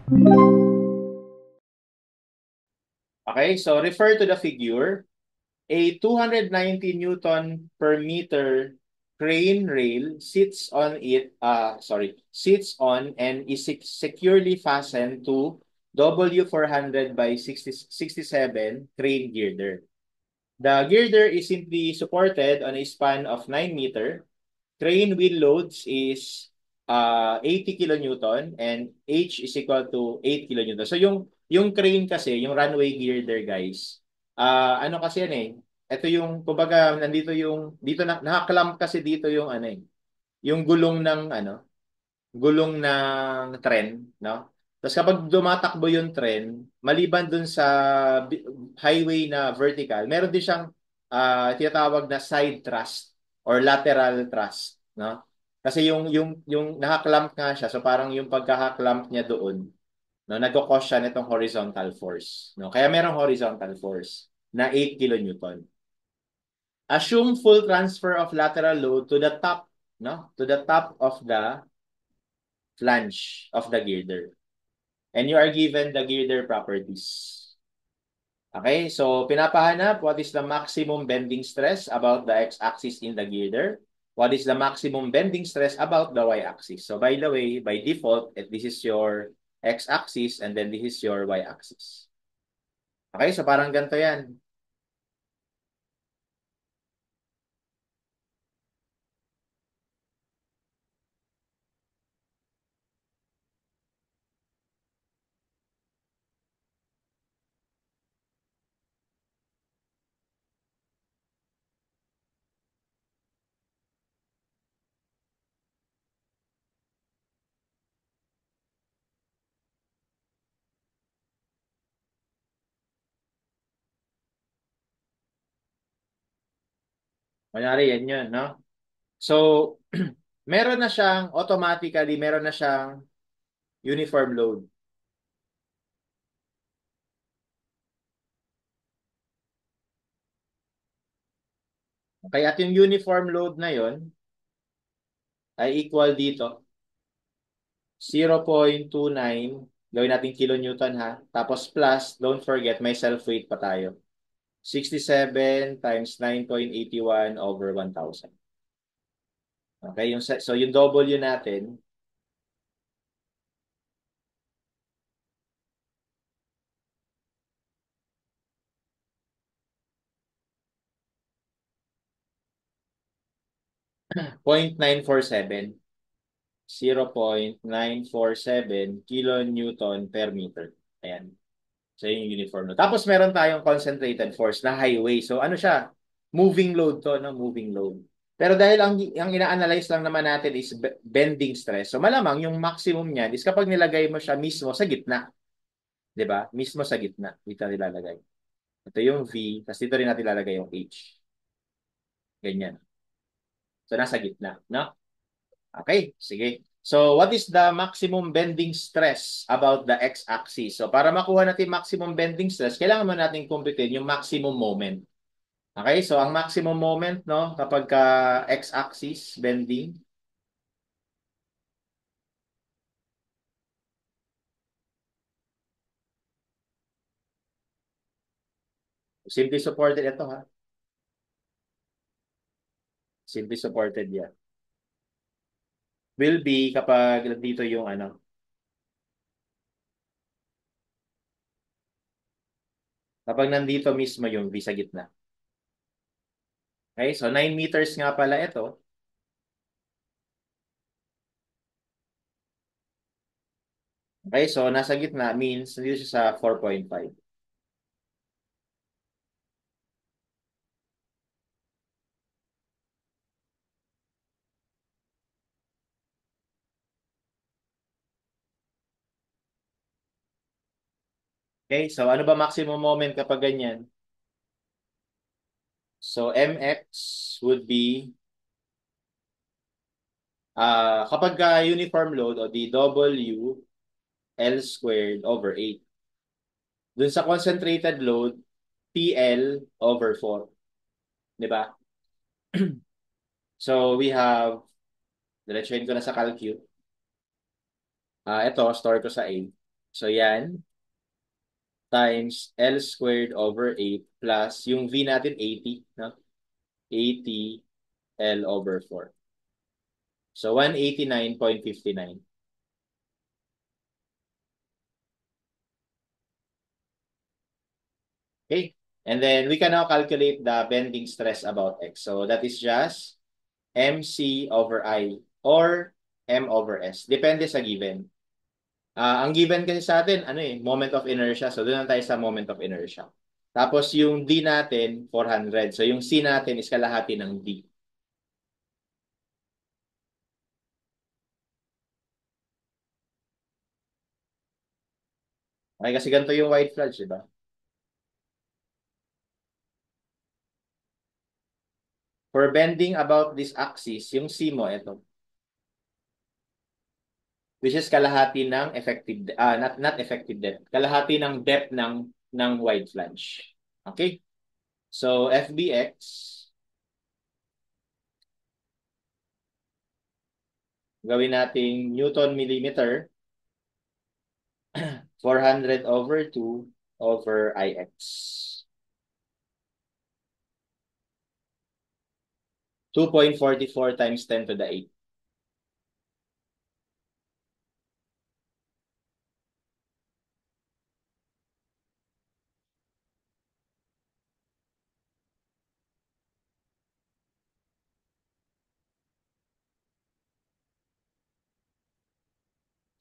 Okay, so refer to the figure. A 290 Newton per meter crane rail sits on and is securely fastened to W400 by 67 crane girder. The girder is simply supported on a span of 9 meter. Crane wheel loads is 80 kilonewton and H is equal to 8 kilonewton. So yung crane kasi, yung runway girder guys, ano kasi yan eh, ito yung, kumbaga, nandito yung, dito na, nakaklamp kasi dito yung ano eh, yung gulong ng tren, no? Tapos kapag dumatakbo yung tren, maliban dun sa highway na vertical, meron din siyang tinatawag na side thrust or lateral thrust, no? Kasi yung nakaklamp nga siya, so parang yung pagkakaklamp niya doon, no, nagko-cause siya nitong horizontal force, no? Kaya merong horizontal force na 8 kilonewton. Assume full transfer of lateral load to the top, no? To the top of the flange of the girder. And you are given the girder properties. Okay, so pinapahanap what is the maximum bending stress about the x-axis in the girder. What is the maximum bending stress about the y-axis? So by the way, by default, this is your x-axis and then this is your y-axis. Okay, so parang ganito yan. Kunyari yan yun, no? So, meron na siyang, automatically, meron na siyang uniform load. Okay, at yung uniform load na yon ay equal dito 0.29, gawin natin kilonewton ha. Tapos plus, don't forget, may self-weight pa tayo. 67 times 9.81 over 1,000. Okay, so yung W natin, 0.947. 0.947 kilonewton per meter. Ayan. So, yun yung uniform load. Tapos, meron tayong concentrated force na highway. So, ano siya? Moving load to, no? Moving load. Pero dahil ang ina-analyze lang naman natin is bending stress. So, malamang yung maximum niyan is kapag nilagay mo siya mismo sa gitna. 'Di ba? Mismo sa gitna. Dito nilalagay. Ito yung V, tapos dito rin natin ilalagay yung H. Ganyan. So, nasa gitna, no? Okay, sige. So, what is the maximum bending stress about the x-axis? So, para makuha natin maximum bending stress, kailangan mo natin kumputin yung maximum moment. Okay, so ang maximum moment, no, kapag ka x-axis bending, simply supported ito ha. Simply supported yan. Will be kapag dito yung ano, kapag nandito mismo yung V sa gitna. Okay, so 9 meters nga pala ito. Okay, so nasa gitna means nandito siya sa 4.5. Okay, so ano ba maximum moment kapag ganyan? So mx would be kapag uniform load o di W L squared over 8. Dun sa concentrated load, PL over 4. Di ba? So we have, diretsuhin ko na sa calcu. Ito, store ko sa A. So yan, times L squared over 8 plus yung V natin 80, no? 80 L over 4. So 189.59. Okay? And then we can now calculate the bending stress about X. So that is just MC over I or M over S. Depende sa given. Ang given kasi sa atin, ano moment of inertia. So doon lang tayo sa moment of inertia. Tapos yung D natin, 400. So yung C natin is kalahati ng D. Okay, kasi ganito yung white flags, di ba? For bending about this axis, yung C mo, ito. Which is kalahati ng effective, not effective depth. Kalahati ng depth ng wide flange. Okay? So, FBX, gawin nating Newton millimeter, 400 over 2 over IX. 2.44 times 10 to the 8.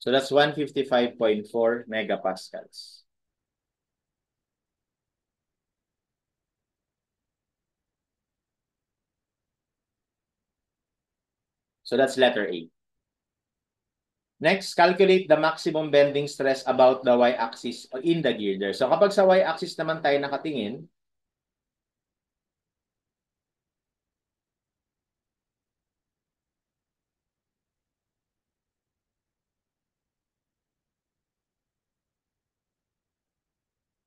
So that's 155.4 megapascals. So that's letter A. Next, calculate the maximum bending stress about the y-axis in the girder. So kapag sa y-axis naman tayo nakatingin,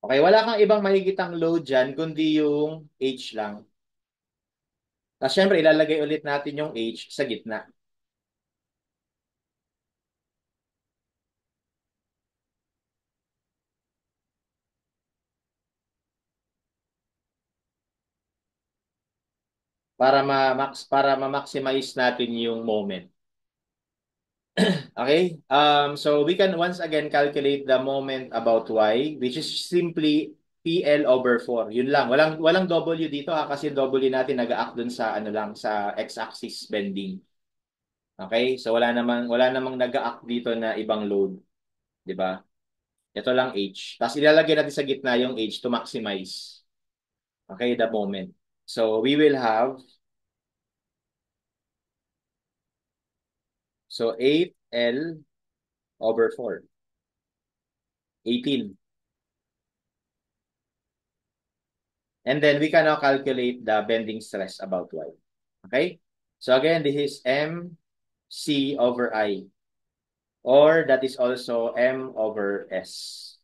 okay, wala kang ibang makikitang load dyan, kundi yung H lang. Tapos syempre, ilalagay ulit natin yung H sa gitna. Para ma-maximize natin yung moment. Okay? So we can once again calculate the moment about Y, which is simply PL over 4. Yun lang. Walang W dito kasi W natin nag-act dun sa ano lang sa x-axis bending. Okay? So wala namang nag-act dito na ibang load, 'di ba? Ito lang H. Tapos ilalagay natin sa gitna yung H to maximize. Okay, the moment. So we will have so 8L over 4. 18. And then we can now calculate the bending stress about Y. Okay? So again, this is MC over I. Or that is also M over S.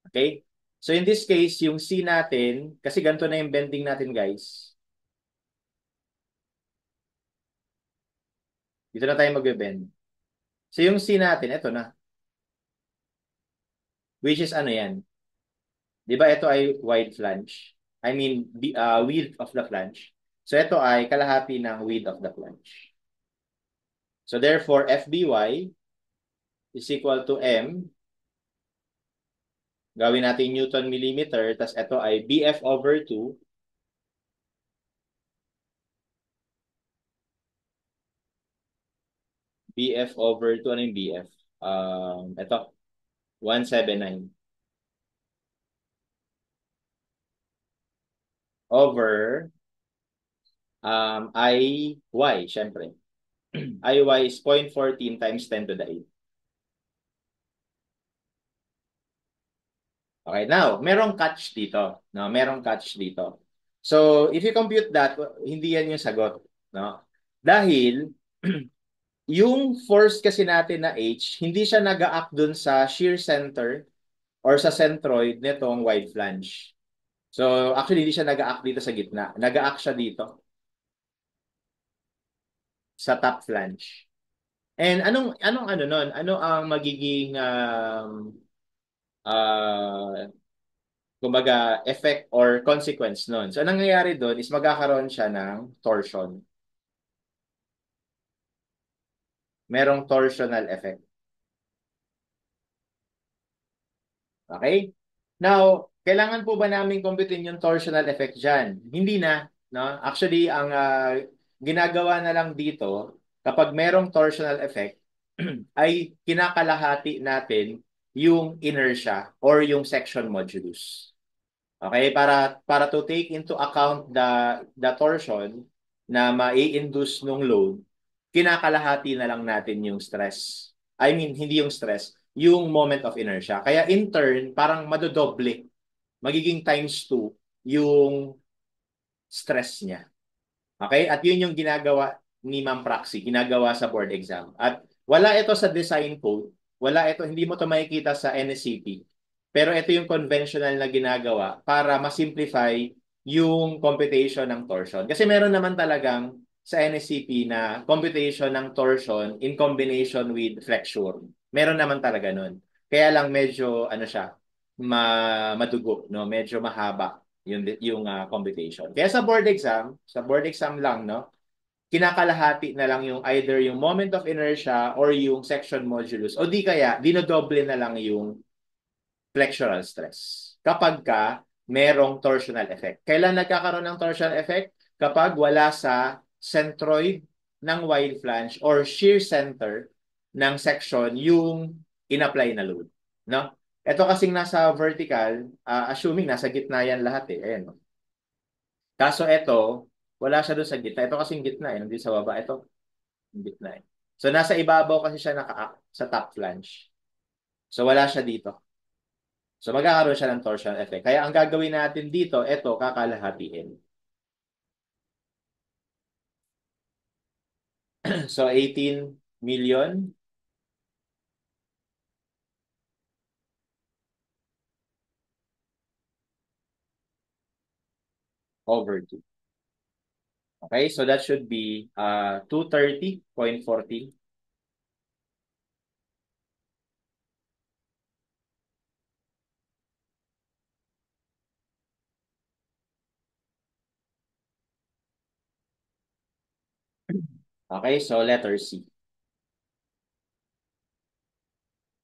Okay? So in this case, yung C natin, kasi ganito na yung bending natin, guys. Dito na tayo magbe-bend. So yung C natin, ito na. Which is ano yan? Di ba ito ay wide flange? I mean, width of the flange. So ito ay kalahati ng width of the flange. So therefore, FBY is equal to M. Gawin natin Newton millimeter. Tapos ito ay BF over 2. BF over 2. Ano yung BF? Ito, 179. Over IY, syempre. IY is 0.14 times 10 to the 8. Okay, now, merong catch dito. No? Merong catch dito. So, if you compute that, hindi yan yung sagot. No? Dahil, yung force kasi natin na H, hindi siya nag-act dun sa shear center or sa centroid nitong wide flange. So, actually, hindi siya nag-act dito sa gitna. Nag-act siya dito sa top flange. And anong ano nun? Ano ang magiging uh, kumbaga, effect or consequence nun. So, anong nangyayari doon is magkakaroon siya ng torsion. Merong torsional effect. Okay? Now, kailangan po ba namin computein yung torsional effect dyan? Hindi na. No? Actually, ang ginagawa na lang dito, kapag merong torsional effect, ay kinakalahati natin yung inertia or yung section modulus. Okay, para to take into account the torsion na mai-induce nung load, kinakalahati na lang natin yung stress. I mean, hindi yung stress, yung moment of inertia. Kaya in turn, parang madodoble, magiging times 2 yung stress niya. Okay? At yun yung ginagawa ni Ma'am Praxi, ginagawa sa board exam. At wala ito sa design code, wala ito, hindi mo ito makikita sa NSCP. Pero ito yung conventional na ginagawa para ma-simplify yung computation ng torsion. Kasi meron naman talagang sa NSCP na computation ng torsion in combination with flexure. Meron naman talaga nun. Kaya lang medyo ano siya, madugo, no? Medyo mahaba yung computation. Kaya sa board exam lang, no? Kinakalahati na lang yung either yung moment of inertia or yung section modulus o di kaya dinodoble na lang yung flexural stress. Kapag ka merong torsional effect. Kailan nagkakaroon ng torsional effect? Kapag wala sa centroid ng wide flange or shear center ng section yung in-apply na load. No? Ito kasing nasa vertical, assuming nasa gitna yan lahat eh. Ayan, no? Kaso ito, wala siya doon sa gitna. Ito kasing gitna eh, nandito sa baba. Ito, yung gitna eh. So nasa ibabaw kasi siya sa top flange. So wala siya dito. So magkakaroon siya ng torsional effect. Kaya ang gagawin natin dito, ito, kakalahatiin. So 18 million over 2. Okay, so that should be 230.14. Okay, so letter C.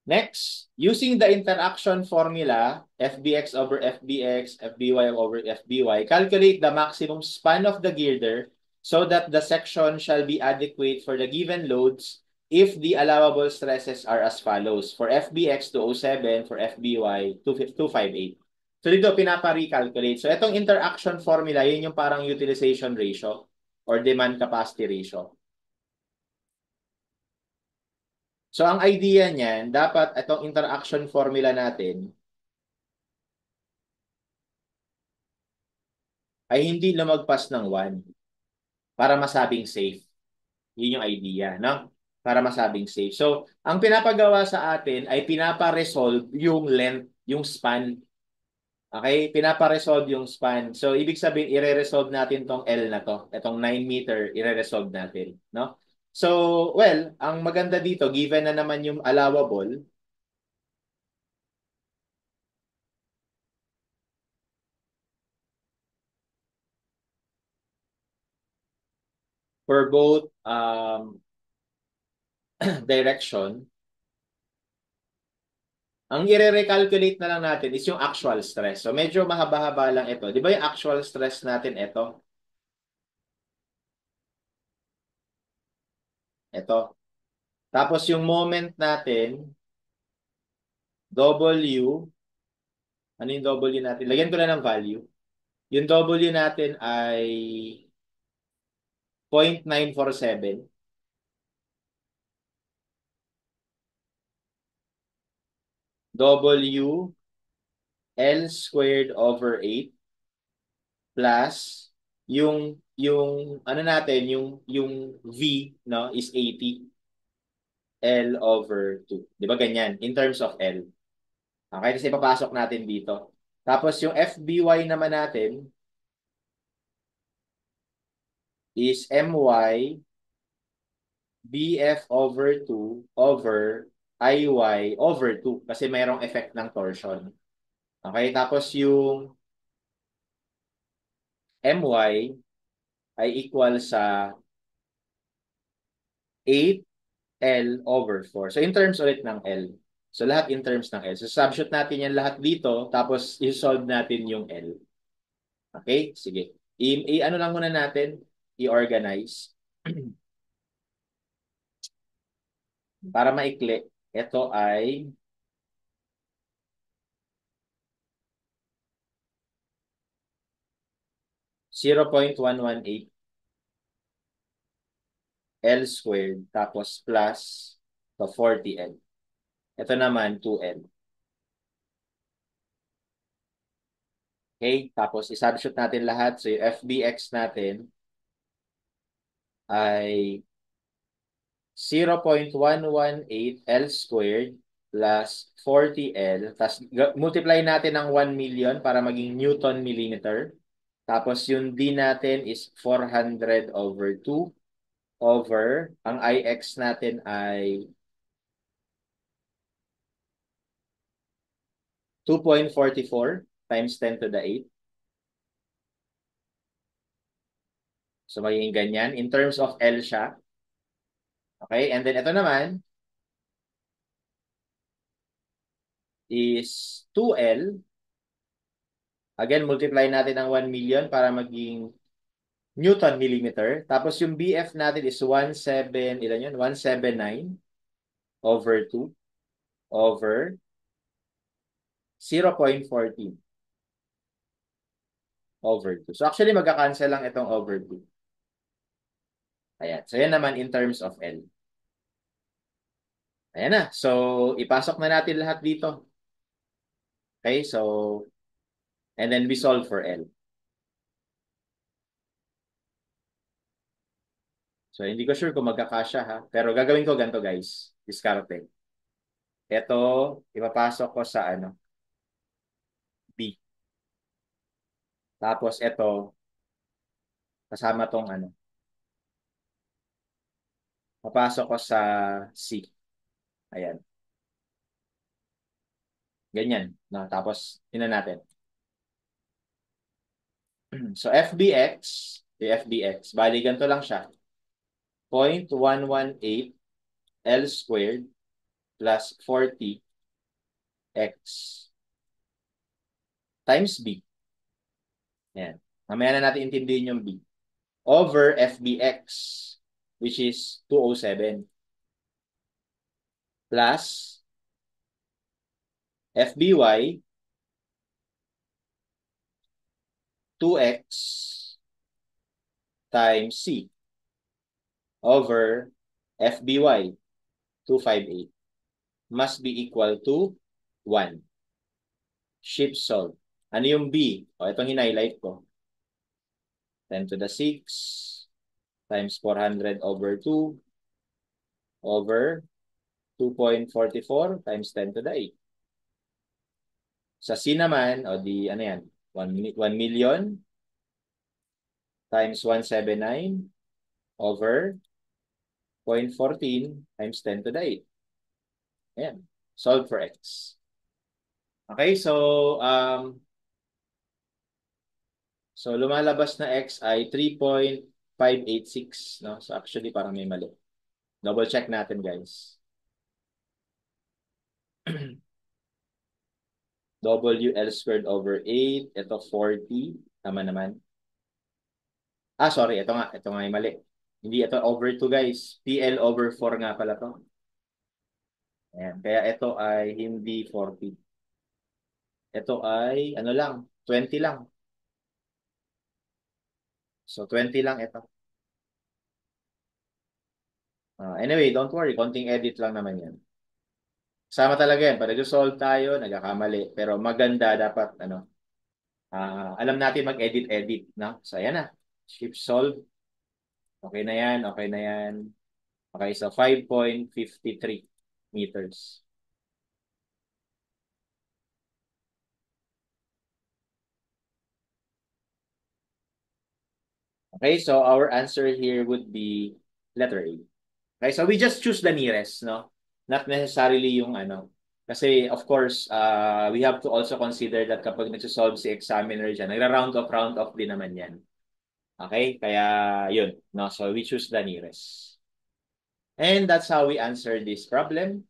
Next, using the interaction formula, FBX over FBX, FBY over FBY, calculate the maximum span of the girder so that the section shall be adequate for the given loads if the allowable stresses are as follows. For FBX, 207, for FBY, 258. So dito, pinapa-recalculate. So itong interaction formula, yun yung parang utilization ratio or demand capacity ratio. So ang idea niyan, dapat itong interaction formula natin ay hindi lumagpas ng 1 para masabing safe. Yun yung idea, no? Para masabing safe. So, ang pinapagawa sa atin ay pinapa-resolve yung length, yung span. Okay? Pinapa-resolve yung span. So, ibig sabihin, ire-resolve natin tong L na to. Itong 9 meter, ire-resolve natin, no? So, well, ang maganda dito, given na naman yung allowable, for both direction, ang i-recalculate na lang natin is yung actual stress. So medyo mahaba-haba lang ito. Di ba yung actual stress natin ito? Ito. Tapos yung moment natin, W, ano yung W natin? Lagyan ko na ng value. Yung W natin ay 0.947. W L squared over 8 plus yung ano natin, yung V, no, is 80 L over 2. Di ba ganyan? In terms of L. Okay, kasi ipapasok natin dito. Tapos yung FBY naman natin is MY BF over 2 over IY over 2 kasi mayroong effect ng torsion. Okay, tapos yung MY ay equal sa 8L over 4. So in terms ulit ng L. So lahat in terms ng L. So substitute natin yan lahat dito, tapos i-solve natin yung L. Okay? Sige. Ano lang muna natin, i-organize. Para maikli, ito ay 0.118 L squared tapos plus the 40L. Ito naman 2L. Okay? Tapos i-substitute natin lahat. So yung FBX natin ay 0.118 L squared plus 40L. Tapos multiply natin ng 1 million para maging Newton millimeter. Tapos yung D natin is 400 over 2 over, ang IX natin ay 2.44 times 10 to the 8. So magiging ganyan. In terms of L siya. Okay? And then ito naman is 2L. Again, multiply natin ng 1 million para maging Newton millimeter. Tapos yung BF natin is 17, ilan yun? 179 over 2 over 0.14 over 2. So actually, magka-cancel lang itong over 2. Ayan. So yan naman in terms of L. Ayan na. So, ipasok na natin lahat dito. Okay, so, and then we solve for L. So, hindi ko sure kung magkakasya ha. Pero gagawin ko ganito guys. Diskarte. Ito, ipapasok ko sa ano, B. Tapos ito, kasama tong ano, papasok ko sa C. Ayan. Ganyan. No? Tapos, ina natin. So, FBX, yung FBX, bali ganito lang siya. 0.118 L squared plus 40 X times B. Ayan. Mamaya na natin intindihin yung B. Over FBX, which is 207. Plus FBY, 2X times C. Over FBY, 258. Must be equal to 1. Shift solve. Ano yung B? O, itong hinighlight ko. 10 to the 6 times 400 over 2 over 2.44 times 10 to the 8. Sa C naman, o di ano yan, 1 million times 179 over 0.14 times 10 to the 8. Ayan. Solve for X. Okay, so lumalabas na X ay 3.586, no? So actually parang may mali. Double check natin, guys. WL squared over 8. Ito 40. Tama naman. Sorry. Ito nga. Ito nga yung mali. Hindi ito over 2, guys. PL over 4 nga pala to. Ayan. Kaya ito ay hindi 40. Ito ay, ano lang, 20 lang. So, 20 lang ito. Anyway, don't worry. Konting edit lang naman yan. Sama talaga yan. Pag nag-solve tayo, nagkakamali. Pero maganda dapat, alam natin mag-edit-edit. No? So, ayan na. Shift solve. Okay na yan. Okay na yan. Okay, so 5.53 meters. Okay, so our answer here would be letter A. Okay, so we just choose the nearest, no? Not necessarily yung ano. Kasi of course, we have to also consider that kapag nagsosolve si examiner dyan, round off din naman yan. Okay? Kaya yun. No? So we choose the nearest. And that's how we answer this problem.